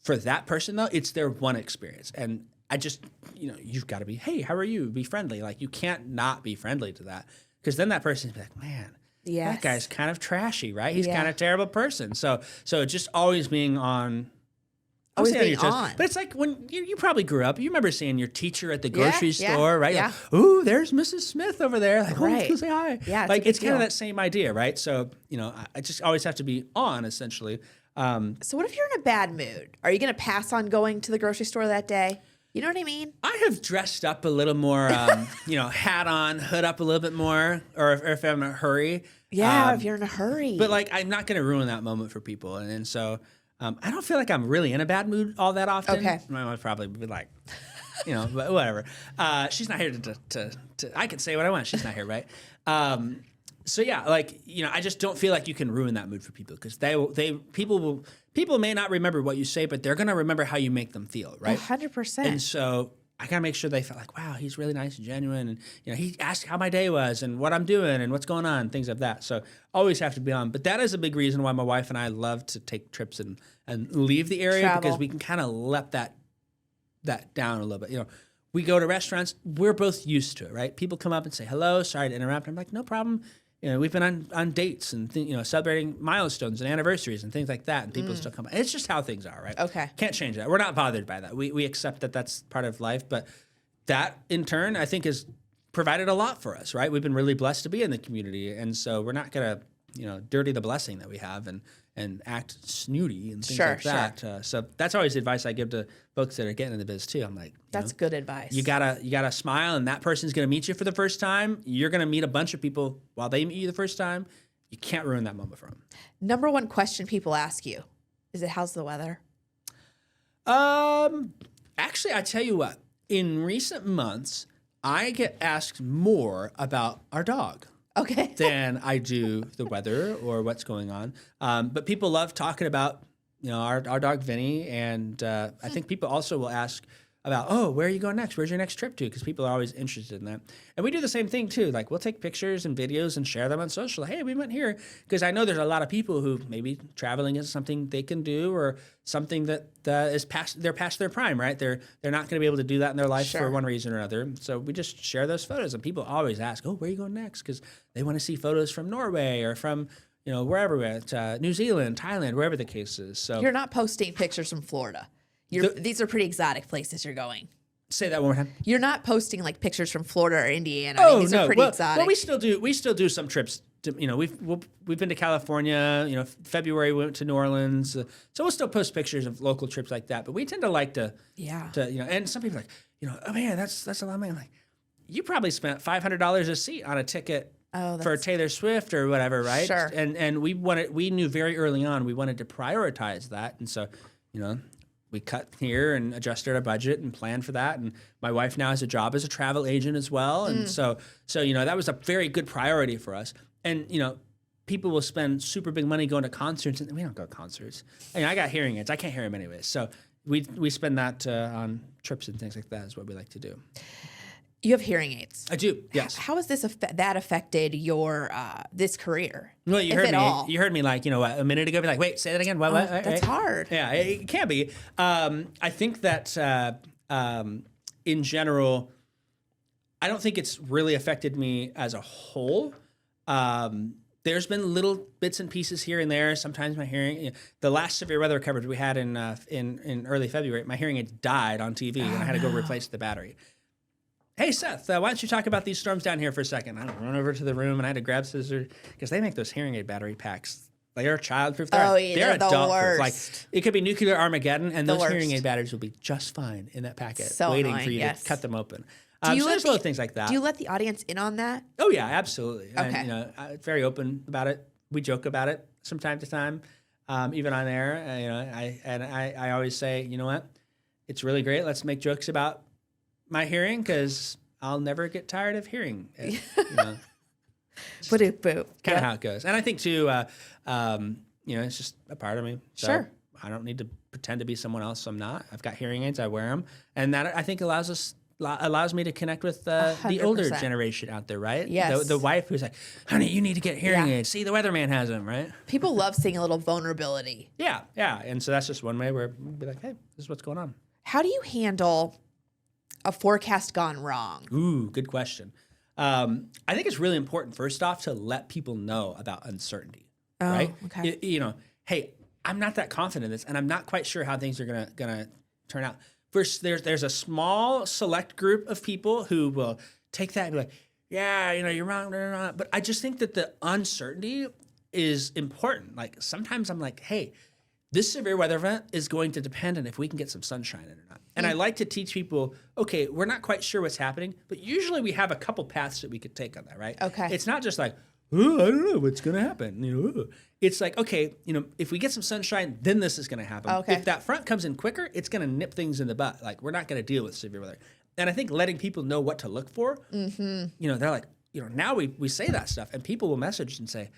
for that person, though, it's their one experience. And I just, you've got to be, hey, how are you? Be friendly. Like, you can't not be friendly to that. Because then that person's be like, man, that guy's kind of trashy, right? He's kind of a terrible person. So just always being on. Always being on. But it's like when you probably grew up, you remember seeing your teacher at the grocery store, right? Yeah. Like, ooh, there's Mrs. Smith over there. Like, let's go say hi. Yeah, like, it's kind of that same idea, right? So, I just always have to be on, essentially. So what if you're in a bad mood? Are you going to pass on going to the grocery store that day? You know what I mean? I have dressed up a little more, hat on, hood up a little bit more, or if I'm in a hurry. Yeah, if you're in a hurry. But, I'm not going to ruin that moment for people. And so I don't feel like I'm really in a bad mood all that often. Okay. My wife probably be like, but whatever. She's not here to I can say what I want. She's not here, right? So yeah, like, I just don't feel like you can ruin that mood for people because people may not remember what you say, but they're gonna remember how you make them feel, right? 100%. And so I gotta make sure they felt like, wow, he's really nice and genuine, and he asked how my day was and what I'm doing and what's going on, things like that. So always have to be on. But that is a big reason why my wife and I love to take trips and leave the area because we can kind of let that down a little bit. We go to restaurants, we're both used to it, right? People come up and say, hello, sorry to interrupt. I'm like, no problem. We've been on dates and celebrating milestones and anniversaries and things like that, and people still come by. It's just how things are, right? Okay. Can't change that. We're not bothered by that. We accept that that's part of life, but that in turn, I think, has provided a lot for us, right? We've been really blessed to be in the community, and so we're not gonna, dirty the blessing that we have and act snooty and things like that. So that's always the advice I give to folks that are getting in the biz too. I'm like, that's good advice. You gotta smile, and that person's gonna meet you for the first time. You're gonna meet a bunch of people while they meet you the first time. You can't ruin that moment for them. Number one question people ask you is it, how's the weather? Actually, I tell you what. In recent months, I get asked more about our dog. Okay. Than I do the weather or what's going on. But people love talking about, our dog Vinny, and I think people also will ask about, oh, where are you going next? Where's your next trip to? Because people are always interested in that. And we do the same thing too. Like, we'll take pictures and videos and share them on social. Hey, we went here. Because I know there's a lot of people who maybe traveling is something they can do, or something that is past their prime, right? They're not going to be able to do that in their life for one reason or another. So we just share those photos, and people always ask, oh, where are you going next? Because they want to see photos from Norway or from, wherever we're at, New Zealand, Thailand, wherever the case is. So you're not posting pictures from Florida. These are pretty exotic places you're going. Say that one more time. You're not posting like pictures from Florida or Indiana. Oh, these no. are pretty exotic. Well, we still do some trips. We've been to California. February we went to New Orleans. So we'll still post pictures of local trips like that. But we tend to like to, and some people are like, oh man, that's a lot of money. I'm like, you probably spent $500 a seat on a ticket for Taylor Swift or whatever, right? Sure. And we knew very early on we wanted to prioritize that, and so we cut here and adjusted our budget and planned for that. And my wife now has a job as a travel agent as well. And so that was a very good priority for us. And, people will spend super big money going to concerts, and we don't go to concerts. I got hearing aids. I can't hear them anyways. So we spend that on trips and things like that is what we like to do. You have hearing aids. I do, yes. How has that affected your this career? Well, you heard me. You heard me like a minute ago. Be like, wait, say that again. What? That's hard. Yeah, it can be. I think that in general, I don't think it's really affected me as a whole. There's been little bits and pieces here and there. Sometimes my hearing, the last severe weather coverage we had in early February, my hearing aid died on TV, and I had to go replace the battery. Hey, Seth, why don't you talk about these storms down here for a second? I run over to the room, and I had to grab scissors because they make those hearing aid battery packs. They are childproof. They're adult-proof. Like, it could be nuclear Armageddon, and those hearing aid batteries will be just fine in that packet, waiting for you to cut them open. So there's little things like that. Do you let the audience in on that? Oh, yeah, absolutely. Okay. And, I'm very open about it. We joke about it from time to time, even on air. I always say, you know what? It's really great. Let's make jokes about my hearing, because I'll never get tired of hearing it. Kind of how it goes. And I think too, it's just a part of me. So sure. I don't need to pretend to be someone else I'm not. I've got hearing aids. I wear them, and that I think allows me to connect with the older generation out there, right? Yes. The wife who's like, honey, you need to get hearing aids. See, the weatherman has them, right? People love seeing a little vulnerability. Yeah. And so that's just one way where we'll be like, hey, this is what's going on. How do you handle a forecast gone wrong? Ooh, good question. I think it's really important, first off, to let people know about uncertainty, right? Okay. Hey, I'm not that confident in this, and I'm not quite sure how things are gonna turn out. First, there's a small select group of people who will take that and be like, yeah, you're wrong, but I just think that the uncertainty is important. Like, sometimes I'm like, hey, this severe weather event is going to depend on if we can get some sunshine in or not. And I like to teach people, okay, we're not quite sure what's happening, but usually we have a couple paths that we could take on that, right? Okay. It's not just like, oh, I don't know what's going to happen. It's like, okay, if we get some sunshine, then this is going to happen. Okay. If that front comes in quicker, it's going to nip things in the butt. Like, we're not going to deal with severe weather. And I think letting people know what to look for, they're like, now we say that stuff and people will message and say,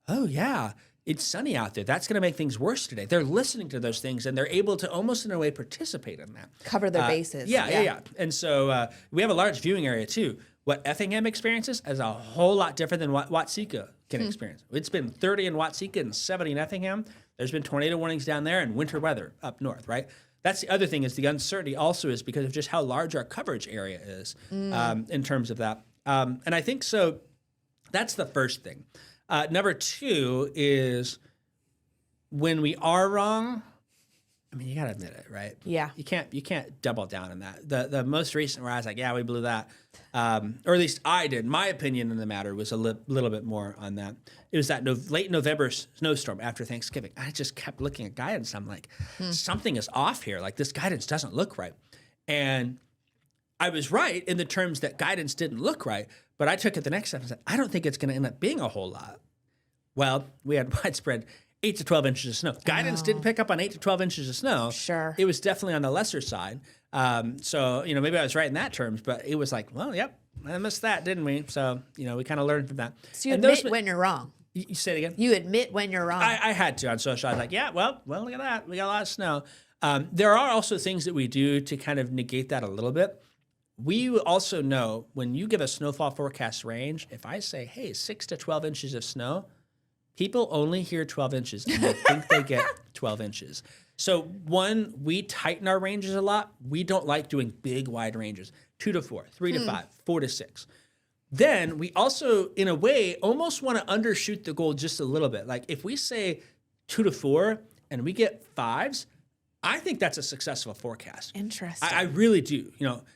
oh yeah, it's sunny out there. That's going to make things worse today. They're listening to those things and they're able to almost in a way participate in that. Cover their bases. Yeah. And so we have a large viewing area too. What Effingham experiences is a whole lot different than what Watseka can experience. It's been 30 in Watseka and 70 in Effingham. There's been tornado warnings down there and winter weather up north, right? That's the other thing is the uncertainty also is because of just how large our coverage area is in terms of that. And I think so that's the first thing. Number two is when we are wrong, I mean, you got to admit it, right? Yeah. You can't double down on that. The most recent where I was like, yeah, we blew that. Or at least I did. My opinion in the matter was a little bit more on that. It was that late November snowstorm after Thanksgiving. I just kept looking at guidance. I'm like, something is off here. Like this guidance doesn't look right. And I was right in the terms that guidance didn't look right, but I took it the next step and said, I don't think it's going to end up being a whole lot. Well, we had widespread 8 to 12 inches of snow. Guidance didn't pick up on 8 to 12 inches of snow. Sure. It was definitely on the lesser side. So, maybe I was right in that terms, but it was like, well, yep, I missed that, didn't we? So, we kind of learned from that. So you admit when you're wrong. You say it again? You admit when you're wrong. I had to on social. I was like, yeah, well, look at that. We got a lot of snow. There are also things that we do to kind of negate that a little bit. We also know when you give a snowfall forecast range, if I say, hey, 6 to 12 inches of snow, people only hear 12 inches and they think they get 12 inches. So one, we tighten our ranges a lot. We don't like doing big, wide ranges, 2 to 4, 3 to 5, 4 to 6. Then we also, in a way, almost want to undershoot the goal just a little bit. Like if we say 2 to 4 and we get 5s, I think that's a successful forecast. Interesting. I really do.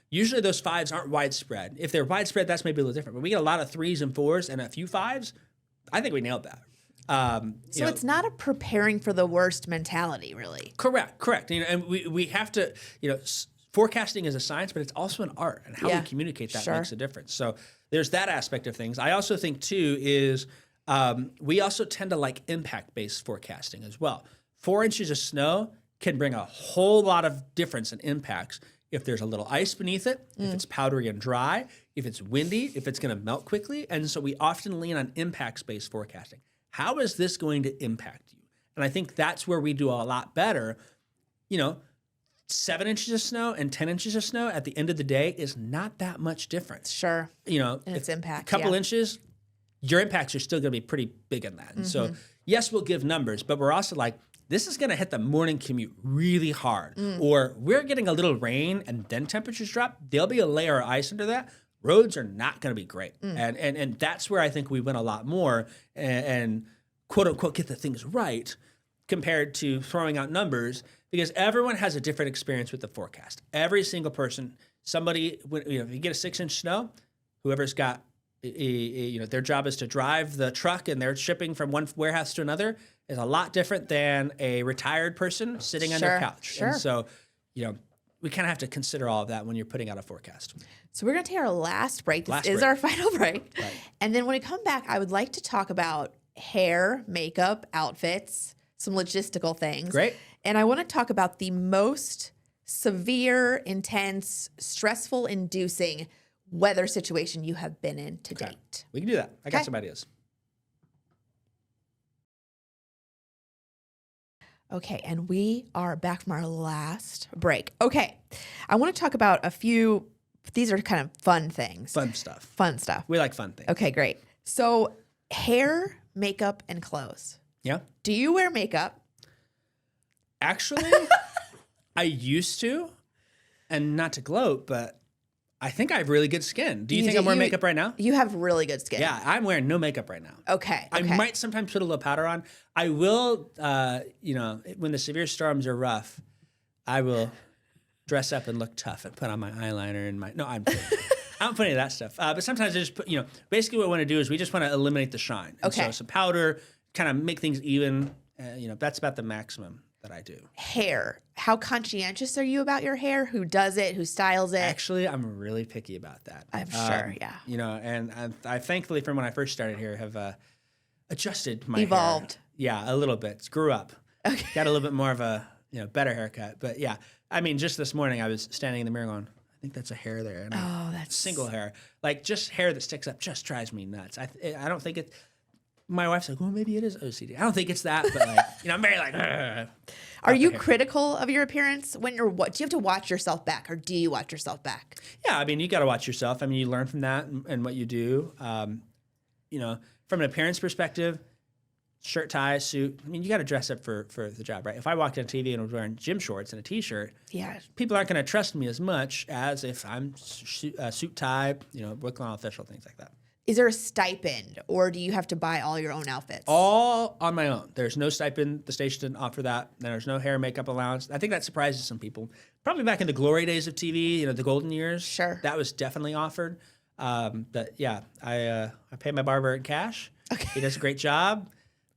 Usually those 5s aren't widespread. If they're widespread, that's maybe a little different. But we get a lot of 3s and 4s and a few 5s. I think we nailed that. So it's not a preparing for the worst mentality, really. Correct. And we have to, forecasting is a science, but it's also an art, and how we communicate that makes a difference. So there's that aspect of things. I also think too is we also tend to like impact-based forecasting as well. 4 inches of snow can bring a whole lot of difference in impacts if there's a little ice beneath it, if it's powdery and dry, if it's windy, if it's going to melt quickly. And so we often lean on impacts-based forecasting. How is this going to impact you? And I think that's where we do a lot better. 7 inches of snow and 10 inches of snow at the end of the day is not that much difference. Sure. And its impact. A couple inches, your impacts are still going to be pretty big in that. And so, yes, we'll give numbers, but we're also like, this is going to hit the morning commute really hard. Or we're getting a little rain and then temperatures drop. There'll be a layer of ice under that. Roads are not going to be great. And that's where I think we win a lot more and quote unquote get the things right compared to throwing out numbers, because everyone has a different experience with the forecast. Every single person, somebody, if you get a 6-inch snow, whoever's got, their job is to drive the truck and they're shipping from one warehouse to another is a lot different than a retired person sitting on their couch. Sure. And so, we kind of have to consider all of that when you're putting out a forecast. So we're going to take our last break. This is our final break. Right. And then when we come back, I would like to talk about hair, makeup, outfits, some logistical things. Great. And I want to talk about the most severe, intense, stressful inducing weather situation you have been in to date. We can do that. I got some ideas. Okay, and we are back from our last break. Okay, I want to talk about a few, these are kind of fun things. Fun stuff. Fun stuff. We like fun things. Okay, great. So hair, makeup, and clothes. Yeah. Do you wear makeup? Actually, I used to, and not to gloat, but I think I have really good skin. Do you think I'm wearing makeup right now? You have really good skin. Yeah, I'm wearing no makeup right now. Okay. I might sometimes put a little powder on. I will, when the severe storms are rough, I will dress up and look tough and put on my eyeliner and no, I'm kidding. I don't put any of that stuff. But sometimes I just put, basically what I want to do is we just want to eliminate the shine. And so some powder, kind of make things even. That's about the maximum that I do. Hair. How conscientious are you about your hair? Who does it? Who styles it? Actually, I'm really picky about that. I'm sure, yeah. And I thankfully from when I first started here have adjusted my Evolved. hair. Yeah, a little bit. Grew up. Okay. Got a little bit more of a better haircut. But yeah, I mean, just this morning I was standing in the mirror going, I think that's a hair there. And that's single hair. Like just hair that sticks up just drives me nuts. I don't think it. My wife's like, well, maybe it is OCD. I don't think it's that, but like, I'm very like. Are you critical of your appearance when you're? Do you have to watch yourself back, or do you watch yourself back? Yeah, I mean, you got to watch yourself. I mean, you learn from that and what you do. From an appearance perspective, shirt, tie, suit. I mean, you got to dress up for the job, right? If I walked on TV and was wearing gym shorts and a t-shirt, people aren't going to trust me as much as if I'm suit, tie, Brooklyn official, things like that. Is there a stipend, or do you have to buy all your own outfits? All on my own. There's no stipend. The station didn't offer that. There's no hair and makeup allowance. I think that surprises some people. Probably back in the glory days of TV, the golden years. Sure. That was definitely offered. But yeah, I pay my barber in cash. Okay. He does a great job.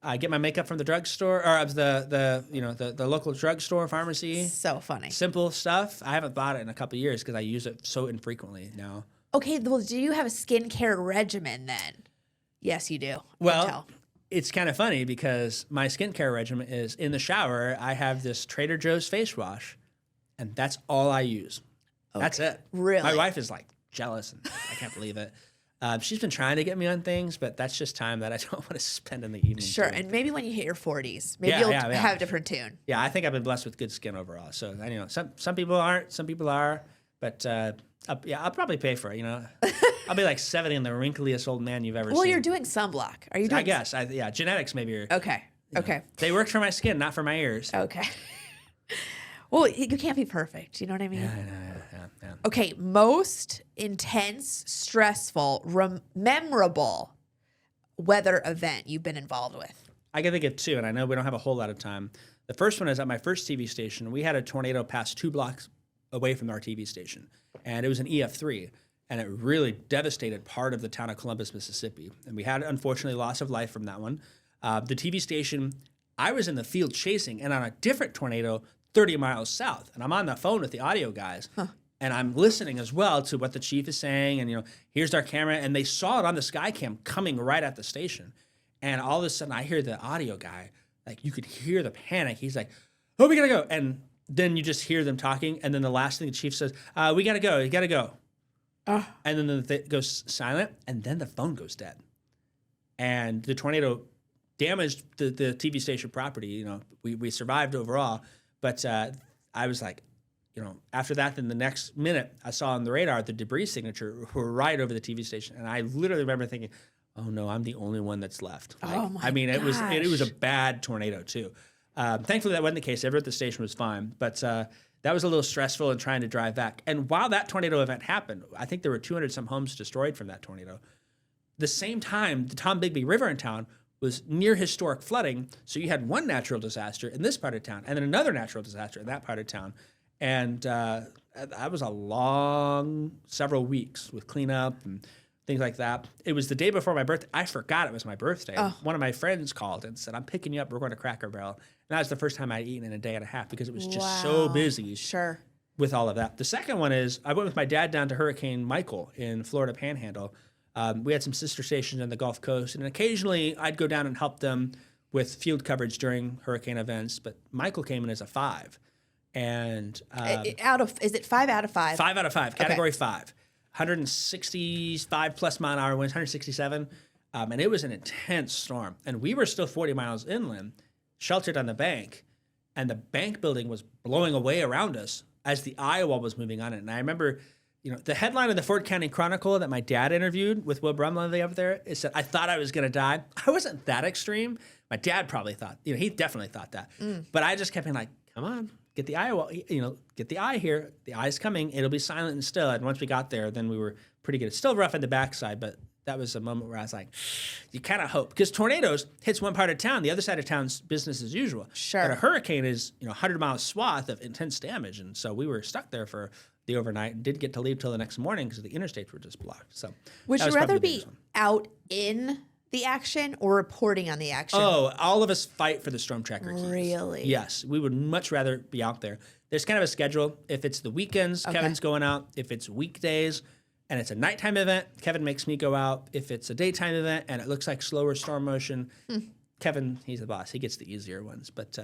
I get my makeup from the drugstore, or the local drugstore, pharmacy. So funny. Simple stuff. I haven't bought it in a couple of years because I use it so infrequently now. Okay, well, do you have a skincare regimen then? Yes, you do. Well, it's kind of funny because my skincare regimen is in the shower. I have this Trader Joe's face wash, and that's all I use. Okay. That's it. Really? My wife is like jealous, and I can't believe it. She's been trying to get me on things, but that's just time that I don't want to spend in the evening. Sure, too. And maybe when you hit your 40s, maybe you'll have a different tune. Yeah, I think I've been blessed with good skin overall. So, some people aren't, some people are, but I'll probably pay for it, I'll be like 70 and the wrinkliest old man you've ever seen. Well, you're doing sunblock. Are you doing? I guess. Genetics maybe are. Okay. Okay. They worked for my skin, not for my ears. Okay. Well, you can't be perfect. You know what I mean? Yeah. Okay. Most intense, stressful, memorable weather event you've been involved with? I can think of two, and I know we don't have a whole lot of time. The first one is at my first TV station. We had a tornado pass 2 blocks away from our TV station, and it was an EF3, and it really devastated part of the town of Columbus, Mississippi. And we had, unfortunately, loss of life from that one. The TV station, I was in the field chasing, and on a different tornado 30 miles south, and I'm on the phone with the audio guys, and I'm listening as well to what the chief is saying, and here's our camera, and they saw it on the Skycam coming right at the station, and all of a sudden I hear the audio guy, like you could hear the panic. He's like, "Oh, we gotta go," and then you just hear them talking, and then the last thing the chief says, "We gotta go, you gotta go," and then it goes silent, and then the phone goes dead, and the tornado damaged the TV station property. We survived overall, but I was like, after that, then the next minute I saw on the radar the debris signature were right over the TV station, and I literally remember thinking, "Oh no, I'm the only one that's left." It was a bad tornado too. Thankfully, that wasn't the case. Everyone at the station was fine, but that was a little stressful in trying to drive back. And while that tornado event happened, I think there were 200 some homes destroyed from that tornado. The same time, the Tom Bigby River in town was near historic flooding, so you had one natural disaster in this part of town, and then another natural disaster in that part of town. And that was a long several weeks with cleanup and things like that. It was the day before my birthday. I forgot it was my birthday. One of my friends called and said, "I'm picking you up. We're going to Cracker Barrel." And that was the first time I'd eaten in a day and a half because it was just so busy with all of that. The second one is I went with my dad down to Hurricane Michael in Florida Panhandle. We had some sister stations on the Gulf Coast, and occasionally I'd go down and help them with field coverage during hurricane events. But Michael came in as a 5. And is it 5 out of 5? 5 out of 5, category 5. 165 plus mile an hour winds, 167. And it was an intense storm. And we were still 40 miles inland, sheltered on the bank. And the bank building was blowing away around us as the eye wall was moving on it. And I remember, the headline of the Ford County Chronicle that my dad interviewed with Will Brumley up there, it said, "I thought I was going to die." I wasn't that extreme. My dad probably thought, he definitely thought that. But I just kept being like, "Come on. Get the eye, get the eye here. The eye's coming. It'll be silent and still." And once we got there, then we were pretty good. It's still rough on the backside, but that was a moment where I was like, you kind of hope. Because tornadoes hits one part of town. The other side of town's business as usual. Sure. But a hurricane is, 100-mile swath of intense damage. And so we were stuck there for the overnight and didn't get to leave till the next morning because the interstates were just blocked. So would you rather be out in the action or reporting on the action? Oh, all of us fight for the storm tracker keys. Really? Yes, we would much rather be out there. There's kind of a schedule. If it's the weekends, Kevin's going out. If it's weekdays and it's a nighttime event, Kevin makes me go out. If it's a daytime event and it looks like slower storm motion, Kevin, he's the boss. He gets the easier ones. But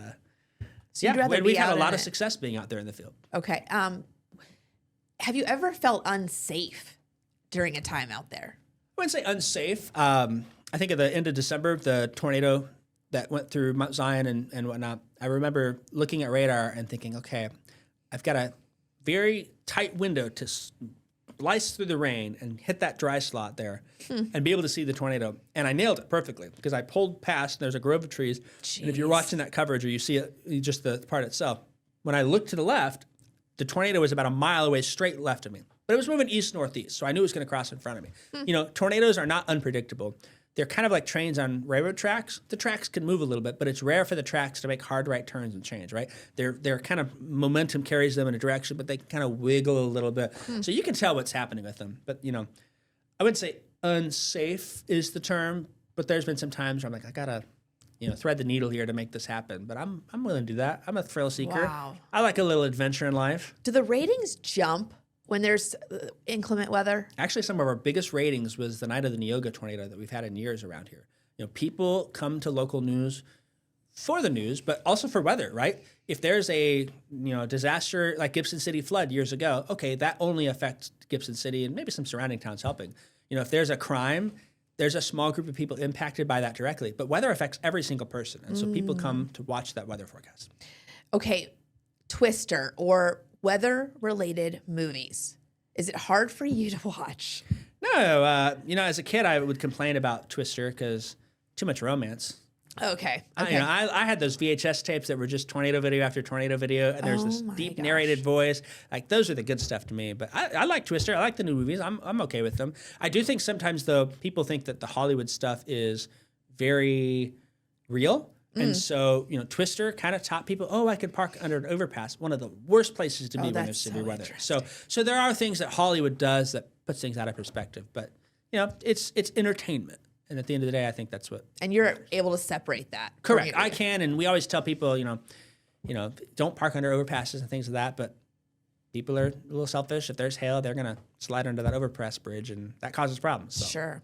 we've had a lot of success being out there in the field. Okay. Have you ever felt unsafe during a time out there? I wouldn't say unsafe. I think at the end of December, the tornado that went through Mount Zion and whatnot, I remember looking at radar and thinking, okay, I've got a very tight window to slice through the rain and hit that dry slot there and be able to see the tornado. And I nailed it perfectly because I pulled past, there's a grove of trees. Jeez. And if you're watching that coverage or you see it, just the part itself, when I looked to the left, the tornado was about a mile away straight left of me. But it was moving east-northeast, so I knew it was going to cross in front of me. You know, tornadoes are not unpredictable. They're kind of like trains on railroad tracks. The tracks can move a little bit, but it's rare for the tracks to make hard right turns and change, right? They're kind of momentum carries them in a direction, but they kind of wiggle a little bit. So you can tell what's happening with them. But, you know, I wouldn't say unsafe is the term, but there's been some times where I'm like, I got to, you know, thread the needle here to make this happen. But I'm willing to do that. I'm a thrill seeker. Wow. I like a little adventure in life. Do the ratings jump when there's inclement weather? Actually, some of our biggest ratings was the night of the Neoga tornado that we've had in years around here. You know, people come to local news for the news, but also for weather, right? If there's a, you know, disaster like Gibson City flood years ago, okay, that only affects Gibson City and maybe some surrounding towns helping. You know, if there's a crime, there's a small group of people impacted by that directly. But weather affects every single person. And so people come to watch that weather forecast. Okay, Twister or weather-related movies. Is it hard for you to watch? No, you know, as a kid, I would complain about Twister because too much romance. Okay. I had those VHS tapes that were just tornado video after tornado video, and there's this deep narrated voice. Like, those are the good stuff to me. But I like Twister. I like the new movies. I'm okay with them. I do think sometimes, though, people think that the Hollywood stuff is very real. And so, you know, Twister kind of taught people, oh, I can park under an overpass. One of the worst places to be when there's severe weather. So there are things that Hollywood does that puts things out of perspective. But, you know, it's entertainment. And at the end of the day, I think that's what. And you're able to separate that. Correct. I can. And we always tell people, you know, don't park under overpasses and things like that. But people are a little selfish. If there's hail, they're going to slide under that overpass bridge, and that causes problems. So. Sure.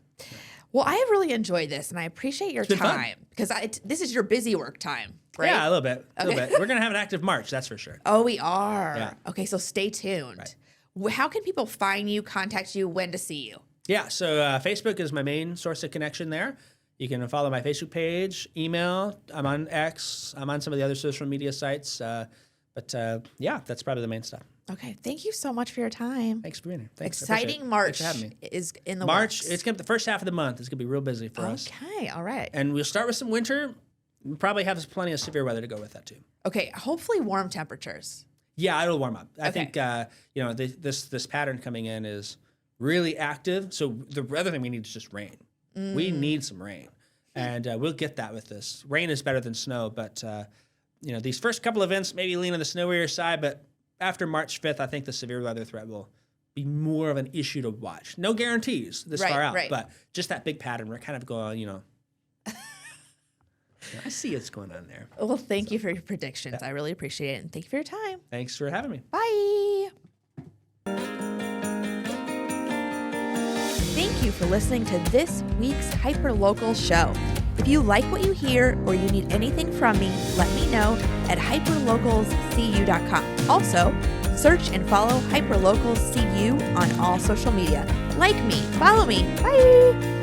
Well, I have really enjoyed this, and I appreciate your time because this is your busy work time, right? Yeah, a little bit. A little bit. We're going to have an active March, that's for sure. Oh, we are. Yeah. Okay, so stay tuned. Right. How can people find you, contact you, when to see you? Yeah, so Facebook is my main source of connection there. You can follow my Facebook page, email. I'm on X. I'm on some of the other social media sites. But yeah, that's probably the main stuff. Okay, thank you so much for your time. Thanks for being here. Thanks. Exciting March Thanks for having me. is in the March, works. it's going to be the first half of the month. It's going to be real busy for us. Okay, all right. And we'll start with some winter. We'll probably have plenty of severe weather to go with that too. Okay, hopefully warm temperatures. Yeah, it'll warm up. I think you know, this pattern coming in is really active. So the other thing we need is just rain. We need some rain, and we'll get that with this. Rain is better than snow, but you know, these first couple events maybe lean on the snowier side, but after March 5th, I think the severe weather threat will be more of an issue to watch. No guarantees this far out, but just that big pattern. We're kind of going, you know. I see what's going on there. Well, thank you for your predictions. I really appreciate it, and thank you for your time. Thanks for having me. Bye. Thank you for listening to this week's HyperLocal show. If you like what you hear or you need anything from me, let me know at hyperlocalscu.com. Also, search and follow HyperLocalsCU on all social media. Like me, follow me. Bye.